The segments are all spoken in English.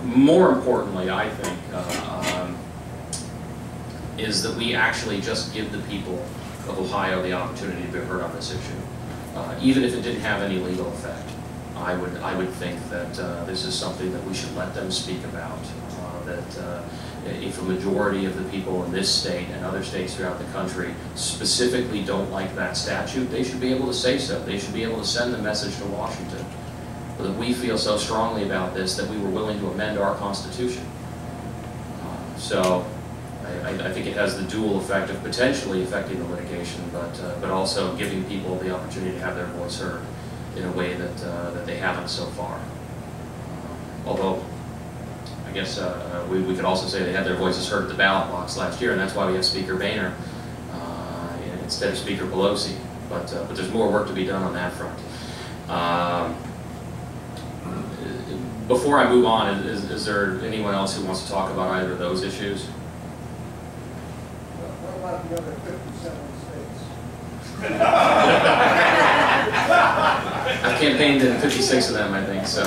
more importantly, I think, is that we actually just give the people of Ohio the opportunity to be heard on this issue. Even if it didn't have any legal effect, I would think that this is something that we should let them speak about. If a majority of the people in this state and other states throughout the country specifically don't like that statute, they should be able to say so. They should be able to send the message to Washington that we feel so strongly about this that we were willing to amend our Constitution. So I think it has the dual effect of potentially affecting the litigation, but also giving people the opportunity to have their voice heard in a way that they haven't so far. Although, I guess we could also say they had their voices heard at the ballot box last year, and that's why we have Speaker Boehner instead of Speaker Pelosi. But there's more work to be done on that front. Before I move on, is there anyone else who wants to talk about either of those issues? What about the other 57 states? I've campaigned in 56 of them, I think, so.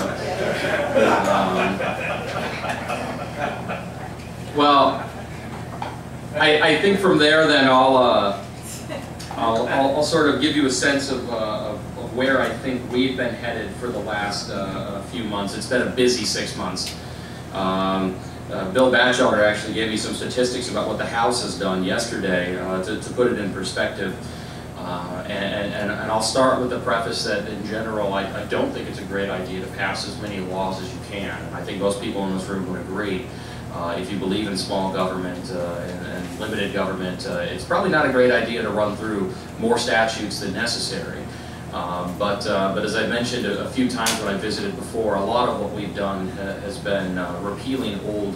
Well, I think from there, then I'll sort of give you a sense of where I think we've been headed for the last few months. It's been a busy 6 months. Bill Batchelder actually gave me some statistics about what the House has done yesterday to put it in perspective. And I'll start with the preface that in general, I don't think it's a great idea to pass as many laws as you can. I think most people in this room would agree. If you believe in small government and limited government, it's probably not a great idea to run through more statutes than necessary. But as I mentioned a few times when I visited before, a lot of what we've done has been repealing old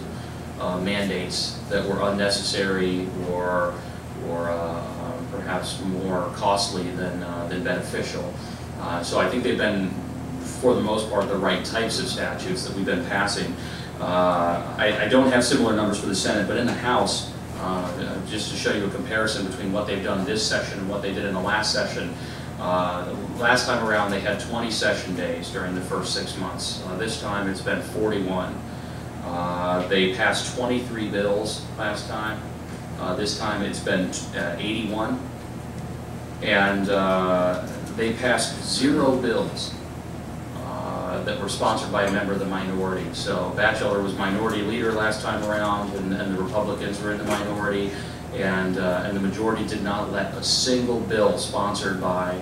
mandates that were unnecessary or perhaps more costly than beneficial. So I think they've been, for the most part, the right types of statutes that we've been passing. I don't have similar numbers for the Senate, but in the House, just to show you a comparison between what they've done this session and what they did in the last session, last time around they had 20 session days during the first 6 months. This time it's been 41. They passed 23 bills last time. This time it's been 81. And they passed 0 bills that were sponsored by a member of the minority. So Batchelder was minority leader last time around, and the Republicans were in the minority, and the majority did not let a single bill sponsored by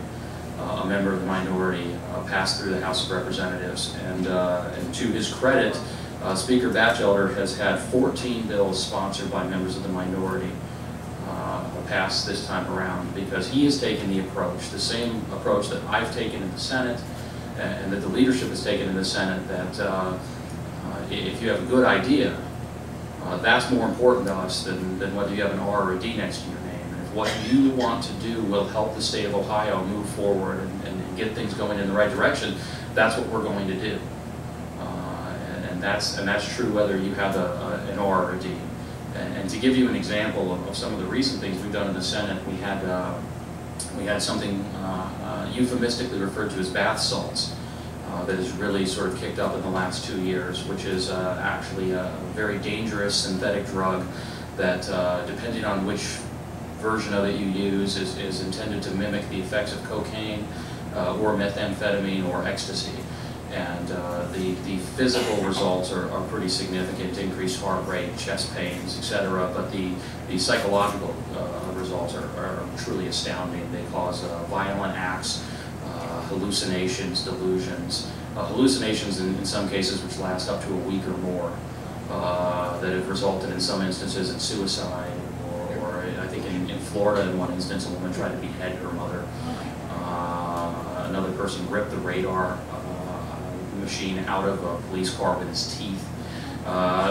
a member of the minority pass through the House of Representatives. And to his credit, Speaker Batchelder has had 14 bills sponsored by members of the minority pass this time around, because he has taken the approach, the same approach that I've taken in the Senate, and that the leadership has taken in the Senate, that if you have a good idea, that's more important to us than whether you have an R or a D next to your name. And if what you want to do will help the state of Ohio move forward and get things going in the right direction, that's what we're going to do. And that's true whether you have an R or a D. And to give you an example of some of the recent things we've done in the Senate, we had something euphemistically referred to as bath salts that has really sort of kicked up in the last 2 years, which is actually a very dangerous synthetic drug that, depending on which version of it you use, is intended to mimic the effects of cocaine or methamphetamine or ecstasy. And the physical results are pretty significant: increased heart rate, chest pains, etc. But the psychological results are truly astounding. They cause violent acts, hallucinations, delusions, hallucinations in some cases which last up to a week or more, that have resulted in some instances in suicide, or I think in Florida in one instance a woman tried to behead her mother. Another person ripped the radar machine out of a police car with his teeth.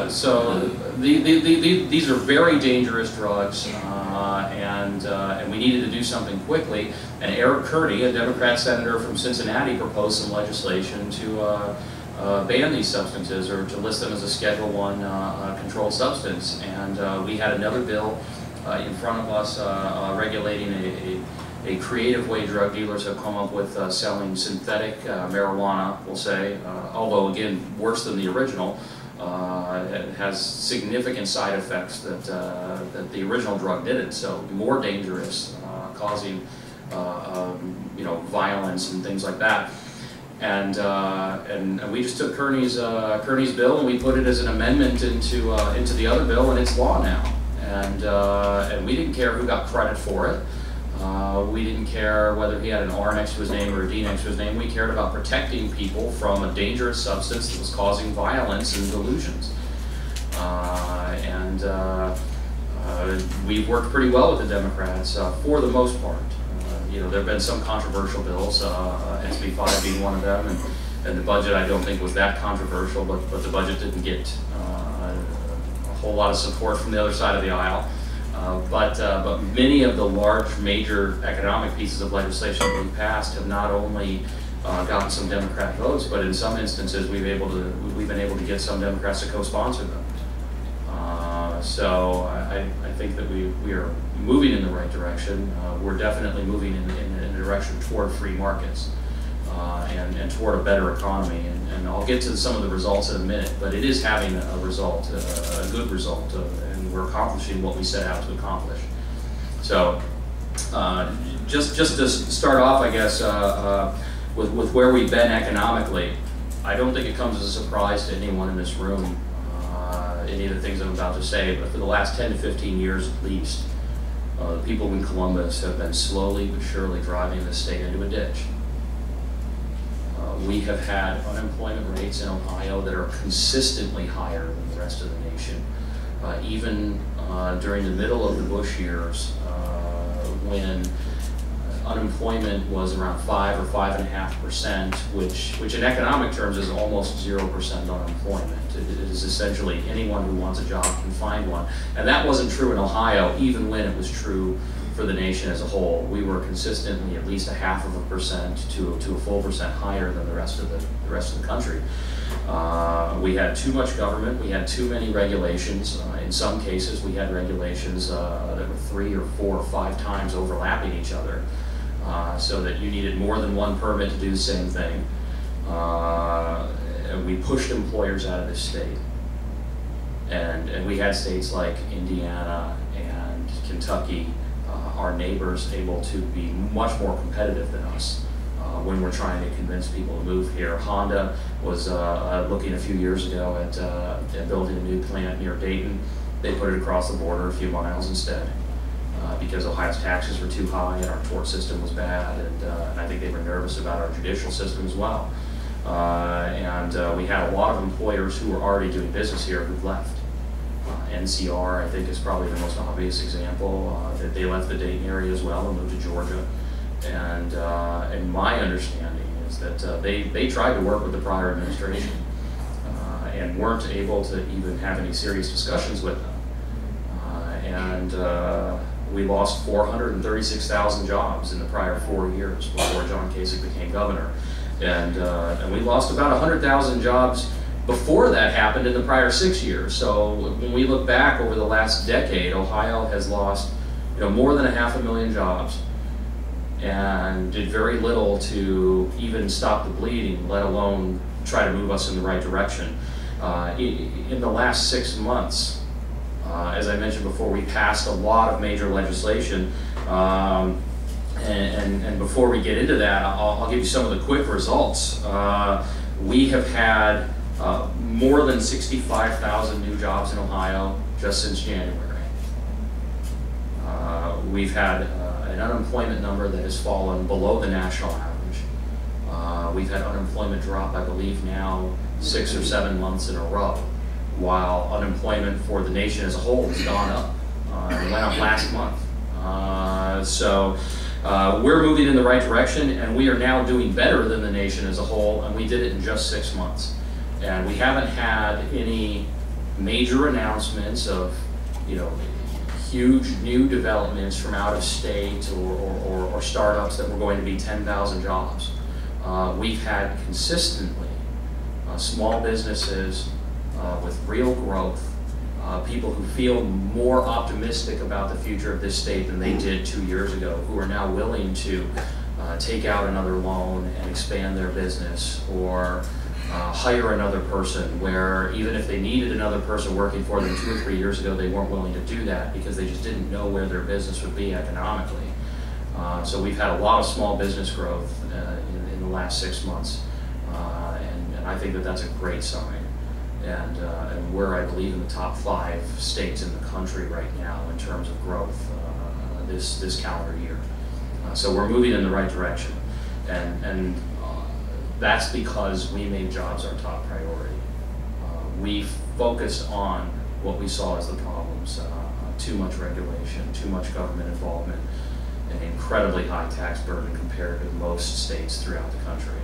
So these are very dangerous drugs, and we needed to do something quickly. And Eric Kearney, a Democrat senator from Cincinnati, proposed some legislation to ban these substances, or to list them as a Schedule I controlled substance. And we had another bill in front of us regulating a creative way drug dealers have come up with selling synthetic marijuana, we'll say, although again worse than the original, It has significant side effects that the original drug didn't, so more dangerous, causing violence and things like that. And we just took Kearney's bill and we put it as an amendment into the other bill, and it's law now. And we didn't care who got credit for it. We didn't care whether he had an R next to his name or a D next to his name. We cared about protecting people from a dangerous substance that was causing violence and delusions. We've worked pretty well with the Democrats for the most part. There have been some controversial bills, SB 5 being one of them, and the budget I don't think was that controversial, but the budget didn't get a whole lot of support from the other side of the aisle. But many of the large, major economic pieces of legislation that we passed have not only gotten some Democrat votes, but in some instances we've been able to get some Democrats to co-sponsor them. So I think that we are moving in the right direction. We're definitely moving in a direction toward free markets and toward a better economy. And I'll get to some of the results in a minute, but it is having a result, a good result, and we're accomplishing what we set out to accomplish. So just to start off, I guess, with where we've been economically, I don't think it comes as a surprise to anyone in this room, any of the things I'm about to say, but for the last 10 to 15 years at least, the people in Columbus have been slowly but surely driving the state into a ditch. We have had unemployment rates in Ohio that are consistently higher than the rest of the nation. Even during the middle of the Bush years, when unemployment was around 5 or 5.5%, which in economic terms is almost 0% unemployment. It is essentially anyone who wants a job can find one. And that wasn't true in Ohio, even when it was true for the nation as a whole. We were consistently at least 0.5% to a full percent higher than the rest of the country. We had too much government. We had too many regulations. In some cases, we had regulations that were 3 or 4 or 5 times overlapping each other, so that you needed more than one permit to do the same thing. We pushed employers out of this state, and we had states like Indiana and Kentucky, our neighbors, able to be much more competitive than us when we're trying to convince people to move here. Honda was looking a few years ago at building a new plant near Dayton. They put it across the border a few miles instead, because Ohio's taxes were too high and our tort system was bad, and I think they were nervous about our judicial system as well. We had a lot of employers who were already doing business here who've left. NCR, I think, is probably the most obvious example, that they left the Dayton area as well and moved to Georgia. And my understanding is that they tried to work with the prior administration and weren't able to even have any serious discussions with them. We lost 436,000 jobs in the prior 4 years before John Kasich became governor. And we lost about 100,000 jobs before that happened in the prior 6 years. So when we look back over the last decade, Ohio has lost more than 500,000 jobs and did very little to even stop the bleeding, let alone try to move us in the right direction. In the last 6 months, as I mentioned before, we passed a lot of major legislation. And before we get into that, I'll give you some of the quick results. We have had more than 65,000 new jobs in Ohio just since January. We've had an unemployment number that has fallen below the national average. We've had unemployment drop, I believe now, 6 or 7 months in a row, while unemployment for the nation as a whole has gone up. It went up last month. We're moving in the right direction, and we are now doing better than the nation as a whole, and we did it in just 6 months. And we haven't had any major announcements of, huge new developments from out of state or startups that were going to be 10,000 jobs. We've had consistently small businesses with real growth, people who feel more optimistic about the future of this state than they did 2 years ago, who are now willing to take out another loan and expand their business, or hire another person, where even if they needed another person working for them 2 or 3 years ago, they weren't willing to do that because they just didn't know where their business would be economically. So we've had a lot of small business growth in the last 6 months, and I think that that's a great sign. And we're, I believe, in the top 5 states in the country right now in terms of growth this calendar year. So we're moving in the right direction, and that's because we made jobs our top priority. We focused on what we saw as the problems: too much regulation, too much government involvement, an incredibly high tax burden compared to most states throughout the country.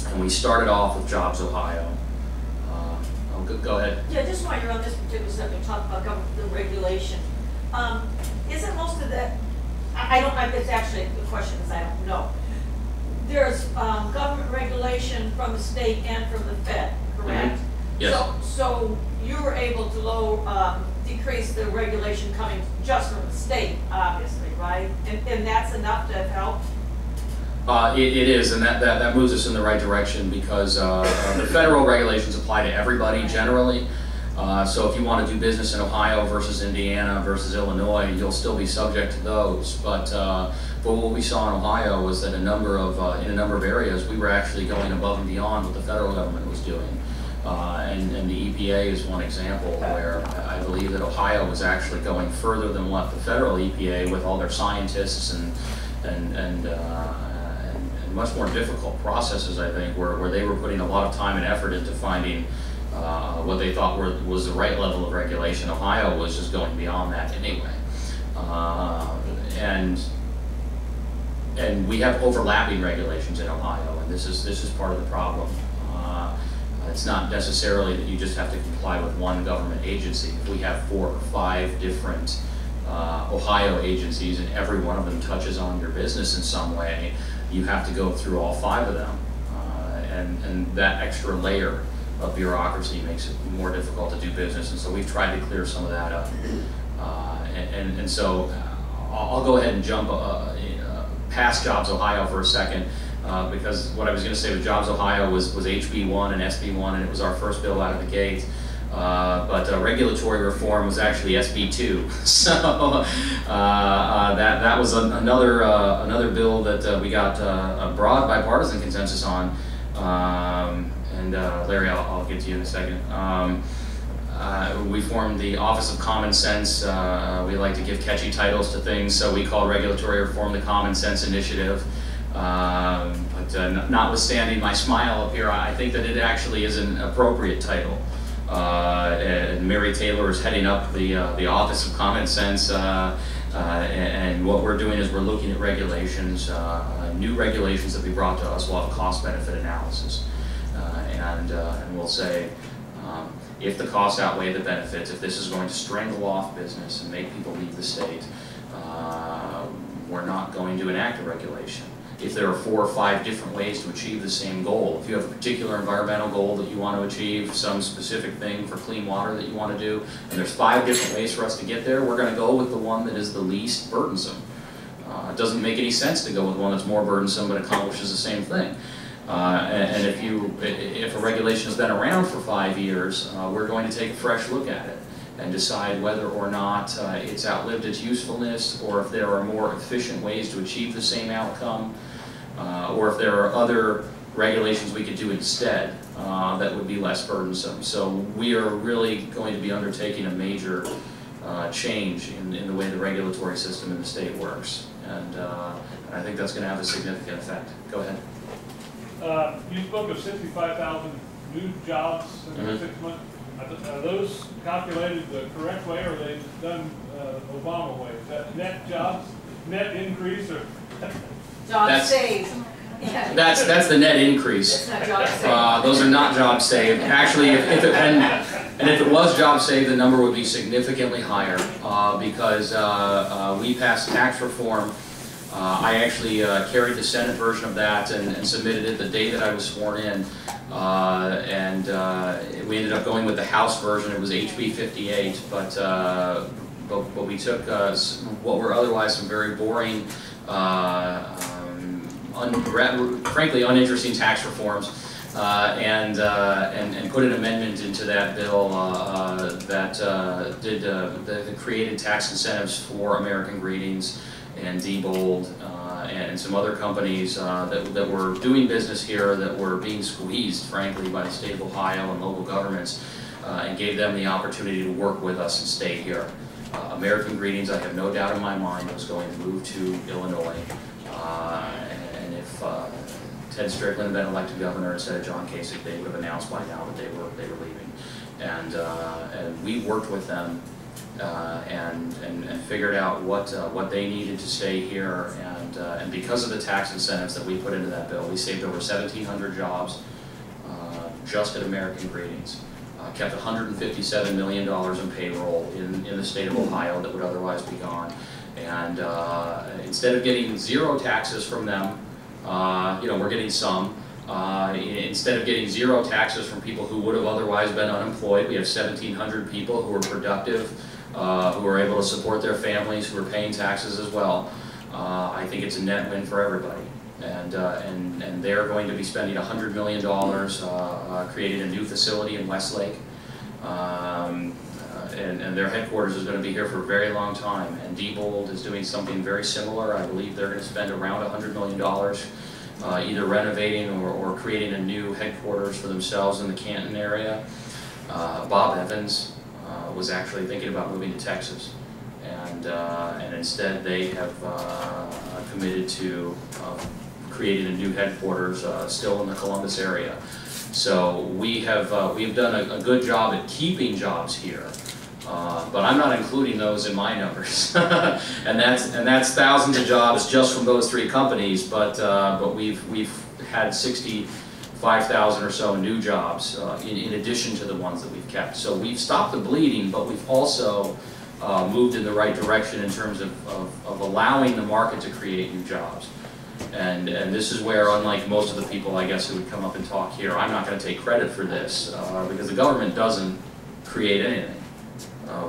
And we started off with Jobs Ohio. Go ahead. Yeah, just while you're on this particular subject, talk about government regulation. Isn't most of that, it's actually the question is I don't know. There's government regulation from the state and from the Fed, correct? Mm-hmm. Yes. So you were able to decrease the regulation coming just from the state, obviously, right? And that's enough to help? It is, and that moves us in the right direction, because the federal regulations apply to everybody generally. So if you want to do business in Ohio versus Indiana versus Illinois, you'll still be subject to those. But what we saw in Ohio was that in a number of areas, we were actually going above and beyond what the federal government was doing. And the EPA is one example where I believe that Ohio was actually going further than what the federal EPA, with all their scientists and much more difficult processes, I think, where they were putting a lot of time and effort into finding what they thought was the right level of regulation. Ohio was just going beyond that anyway. And we have overlapping regulations in Ohio, and this is part of the problem. It's not necessarily that you just have to comply with one government agency. If we have 4 or 5 different Ohio agencies, and every one of them touches on your business in some way, you have to go through all 5 of them. And that extra layer of bureaucracy makes it more difficult to do business, and so we've tried to clear some of that up. And so I'll go ahead and jump past Jobs Ohio for a second, because what I was going to say with Jobs Ohio was HB1 and SB1, and it was our first bill out of the gate. But regulatory reform was actually SB2. So that was another bill that we got a broad bipartisan consensus on. And Larry, I'll get to you in a second. We formed the Office of Common Sense. We like to give catchy titles to things, so we call regulatory reform the Common Sense Initiative. But notwithstanding my smile up here, I think that it actually is an appropriate title. And Mary Taylor is heading up the Office of Common Sense, and what we're doing is we're looking at regulations, new regulations that we brought to us. We'll have a cost-benefit analysis, and we'll say if the costs outweigh the benefits, if this is going to strangle off business and make people leave the state, we're not going to enact a regulation. If there are 4 or 5 different ways to achieve the same goal, if you have a particular environmental goal that you want to achieve, some specific thing for clean water that you want to do, and there's 5 different ways for us to get there, we're going to go with the one that is the least burdensome. It doesn't make any sense to go with one that's more burdensome but accomplishes the same thing. And if a regulation has been around for 5 years, we're going to take a fresh look at it and decide whether or not it's outlived its usefulness, or if there are more efficient ways to achieve the same outcome, or if there are other regulations we could do instead that would be less burdensome. So we are really going to be undertaking a major change in the way the regulatory system in the state works, and I think that's going to have a significant effect. Go ahead. You spoke of 65,000 new jobs in the 6 months. Are those calculated the correct way, or are they done the Obama way? Is that net jobs, net increase, or? Jobs saved. Yeah. That's the net increase. That's not jobs saved. Those are not jobs saved. Actually, if it was jobs saved, the number would be significantly higher because we passed tax reform. I actually carried the Senate version of that and submitted it the day that I was sworn in. We ended up going with the House version. It was HB 58, but we took what were otherwise some very boring frankly uninteresting tax reforms, and put an amendment into that bill that created tax incentives for American Greetings and Diebold and some other companies that were doing business here that were being squeezed, frankly, by the state of Ohio and local governments, and gave them the opportunity to work with us and stay here. American Greetings, I have no doubt in my mind, was going to move to Illinois, and if Ted Strickland had been elected governor instead of John Kasich, they would have announced by now that they were leaving, and we worked with them and figured out what they needed to stay here, and because of the tax incentives that we put into that bill, we saved over 1,700 jobs just at American Greetings. Kept $157 million in payroll in the state of Ohio that would otherwise be gone, and instead of getting zero taxes from them, we're getting some. Instead of getting zero taxes from people who would have otherwise been unemployed, we have 1,700 people who are productive, who are able to support their families, who are paying taxes as well. I think it's a net win for everybody. And they're going to be spending $100 million creating a new facility in Westlake. And their headquarters is going to be here for a very long time. And Diebold is doing something very similar. I believe they're going to spend around $100 million either renovating or creating a new headquarters for themselves in the Canton area. Bob Evans was actually thinking about moving to Texas. And instead they have committed to creating a new headquarters still in the Columbus area. So we've done a good job at keeping jobs here, but I'm not including those in my numbers. and that's thousands of jobs just from those three companies. But we've had 65,000 or so new jobs in addition to the ones that we've kept. So we've stopped the bleeding, but we've also moved in the right direction in terms of allowing the market to create new jobs. And this is where, unlike most of the people, I guess, who would come up and talk here, I'm not going to take credit for this because the government doesn't create anything.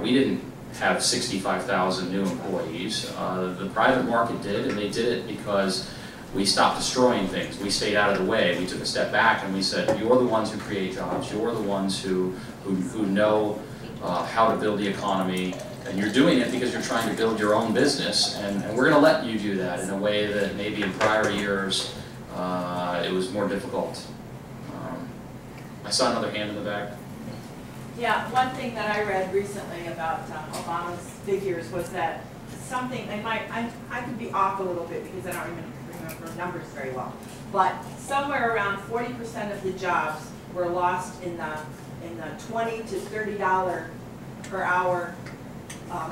We didn't have 65,000 new employees. The private market did, and they did it because we stopped destroying things. We stayed out of the way. We took a step back and we said, you're the ones who create jobs. You're the ones who know how to build the economy. And you're doing it because you're trying to build your own business, and we're going to let you do that in a way that maybe in prior years it was more difficult. I saw another hand in the back. Yeah, one thing that I read recently about Obama's figures was that something, and I could be off a little bit because I don't remember numbers very well, but somewhere around 40% of the jobs were lost in the $20 to $30 per hour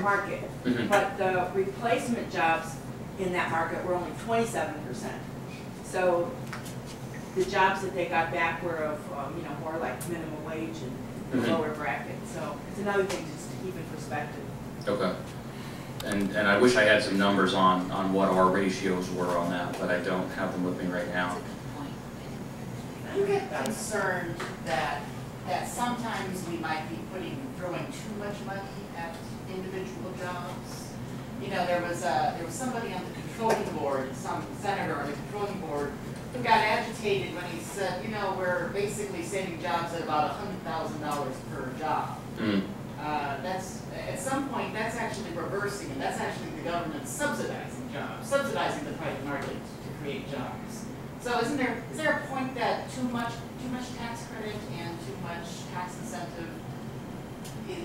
market, but the replacement jobs in that market were only 27%. So the jobs that they got back were of more like minimum wage and lower bracket. So it's another thing just to keep in perspective. Okay. And I wish I had some numbers on what our ratios were on that, but I don't have them with me right now. You get concerned that sometimes we might be throwing too much money at individual jobs. There was somebody on the controlling board, some senator on the controlling board, who got agitated when he said, we're basically saving jobs at about $100,000 per job. That's at some point that's actually reversing, and that's actually the government subsidizing jobs, subsidizing the private market to create jobs. So is there a point that too much tax credit and too much tax incentive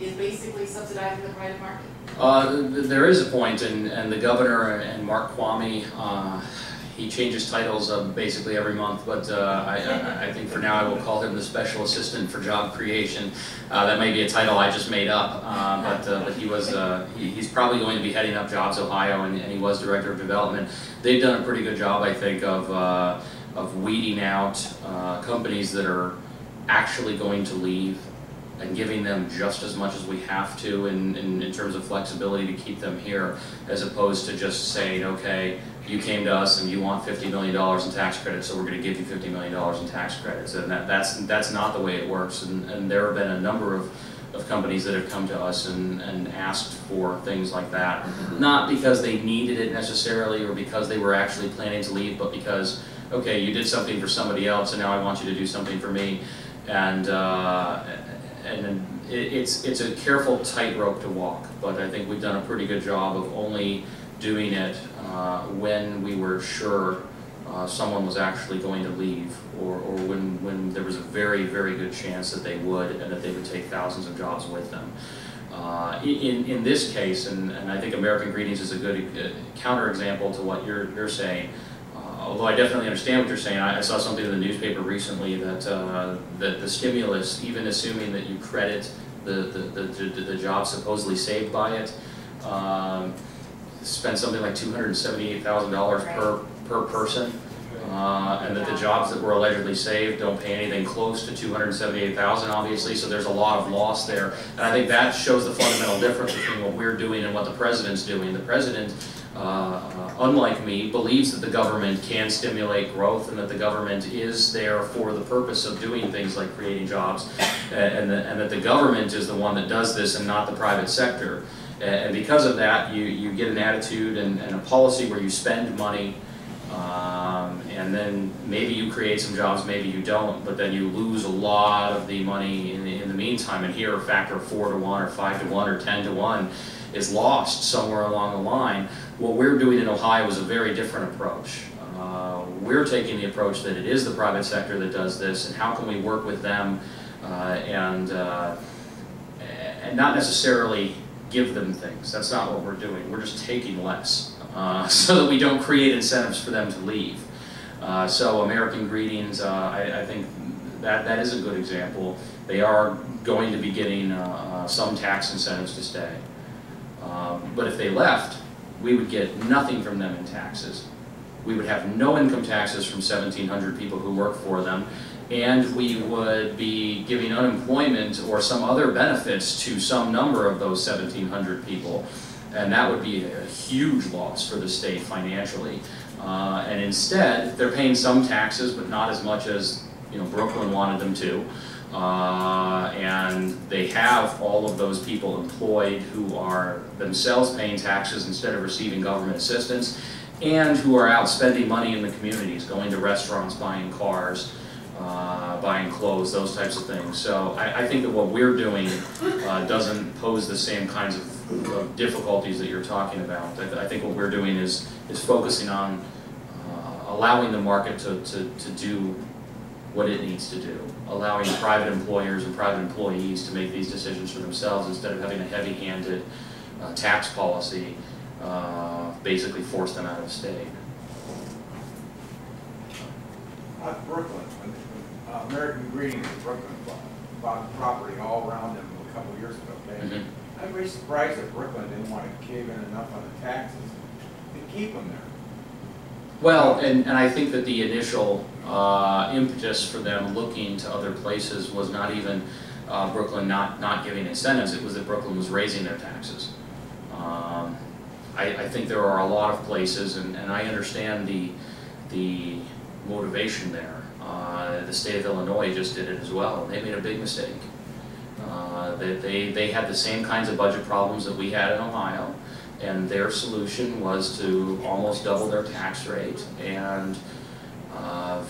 is basically subsidizing the private market? There is a point, and the governor and Mark Kwame, he changes titles basically every month, but I think for now I will call him the Special Assistant for Job Creation. That may be a title I just made up, but he's probably going to be heading up Jobs Ohio, and he was Director of Development. They've done a pretty good job, I think, of weeding out companies that are actually going to leave and giving them just as much as we have to in terms of flexibility to keep them here, as opposed to just saying, okay, you came to us and you want $50 million in tax credits, so we're going to give you $50 million in tax credits. And that's not the way it works. And there have been a number of of companies that have come to us and asked for things like that. Not because they needed it necessarily or because they were actually planning to leave, but because, okay, you did something for somebody else and now I want you to do something for me. And it's a careful tightrope to walk, but I think we've done a pretty good job of only doing it when we were sure someone was actually going to leave, or when there was a very, very good chance that they would, and that they would take thousands of jobs with them. In this case, and I think American Greetings is a good counterexample to what you're saying, although I definitely understand what you're saying. I saw something in the newspaper recently that that the stimulus, even assuming that you credit the job supposedly saved by it, spent something like $278,000 per person, and that the jobs that were allegedly saved don't pay anything close to $278,000, obviously. So there's a lot of loss there, and I think that shows the fundamental difference between what we're doing and what the president's doing. The president, unlike me, believes that the government can stimulate growth and that the government is there for the purpose of doing things like creating jobs, and that the government is the one that does this and not the private sector. And because of that, you get an attitude and a policy where you spend money, and then maybe you create some jobs, maybe you don't, but then you lose a lot of the money in the meantime. And here a factor of 4 to 1 or 5 to 1 or 10 to 1 is lost somewhere along the line. What we're doing in Ohio is a very different approach. We're taking the approach that it is the private sector that does this, and how can we work with them and not necessarily give them things. That's not what we're doing. We're just taking less so that we don't create incentives for them to leave. So American Greetings, I think that is a good example. They are going to be getting some tax incentives to stay. But if they left, we would get nothing from them in taxes. We would have no income taxes from 1,700 people who work for them, and we would be giving unemployment or some other benefits to some number of those 1,700 people, and that would be a huge loss for the state financially. And instead, they're paying some taxes, but not as much as Brooklyn wanted them to. And they have all of those people employed who are themselves paying taxes instead of receiving government assistance, and who are out spending money in the communities, going to restaurants, buying cars, buying clothes, those types of things. So I think that what we're doing doesn't pose the same kinds of difficulties that you're talking about. I think what we're doing is focusing on allowing the market to do what it needs to do, allowing private employers and private employees to make these decisions for themselves instead of having a heavy-handed tax policy basically force them out of state. Brooklyn, American Greetings in Brooklyn bought property all around them a couple of years ago. Okay? Mm-hmm. I'm very surprised that Brooklyn didn't want to cave in enough on the taxes to keep them there. Well, and I think that the initial impetus for them looking to other places was not even Brooklyn not giving incentives, it was that Brooklyn was raising their taxes. I think there are a lot of places, and I understand the motivation there. The state of Illinois just did it as well, and they made a big mistake. They had the same kinds of budget problems that we had in Ohio, and their solution was to almost double their tax rate. And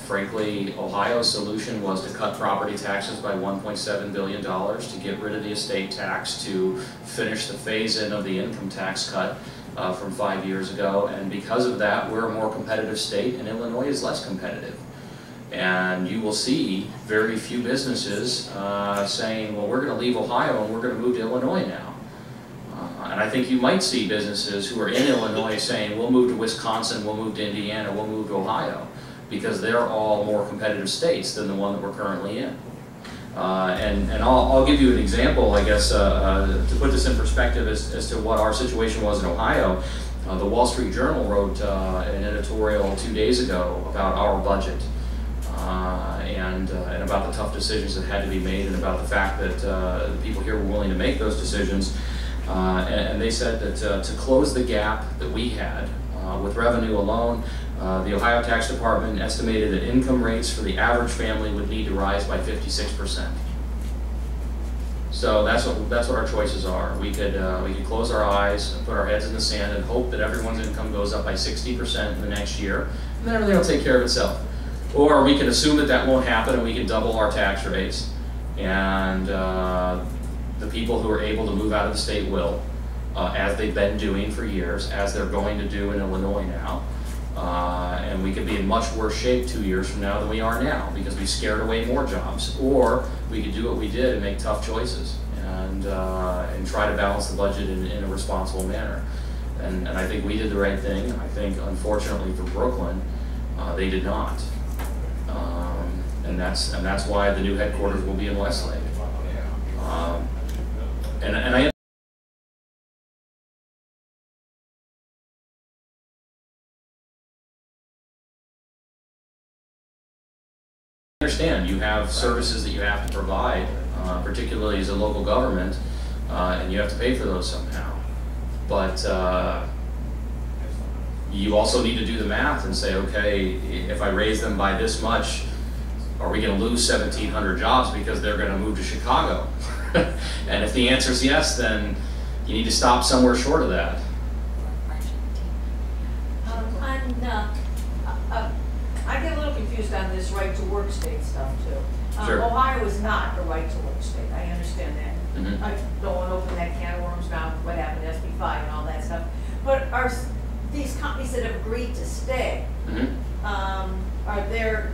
frankly, Ohio's solution was to cut property taxes by $1.7 billion, to get rid of the estate tax, to finish the phase-in of the income tax cut from 5 years ago. And because of that, we're a more competitive state, and Illinois is less competitive. And you will see very few businesses saying, well, we're going to leave Ohio and we're going to move to Illinois now. And I think you might see businesses who are in Illinois saying, we'll move to Wisconsin, we'll move to Indiana, we'll move to Ohio, because they're all more competitive states than the one that we're currently in. And I'll give you an example, I guess, to put this in perspective as to what our situation was in Ohio. The Wall Street Journal wrote an editorial 2 days ago about our budget. And about the tough decisions that had to be made, and about the fact that the people here were willing to make those decisions. And they said that to close the gap that we had with revenue alone, the Ohio Tax Department estimated that income rates for the average family would need to rise by 56%. So that's what our choices are. We could close our eyes and put our heads in the sand and hope that everyone's income goes up by 60% in the next year, and then everything will take care of itself. Or we can assume that that won't happen and we can double our tax rates, and the people who are able to move out of the state will, as they've been doing for years, as they're going to do in Illinois now. And we could be in much worse shape 2 years from now than we are now because we scared away more jobs. Or we could do what we did and make tough choices and try to balance the budget in a responsible manner. And I think we did the right thing. I think, unfortunately for Brooklyn, they did not. And that's why the new headquarters will be in Westlake. And I understand you have services that you have to provide, particularly as a local government, and you have to pay for those somehow. But you also need to do the math and say, okay, if I raise them by this much, are we going to lose 1,700 jobs because they're going to move to Chicago? And if the answer is yes, then you need to stop somewhere short of that. I get a little confused on this right to work state stuff too. Sure. Ohio is not a right to work state. I understand that. Mm-hmm. I don't want to open that can of worms now, what happened to SB 5 and all that stuff. But are these companies that have agreed to stay, Mm-hmm. are there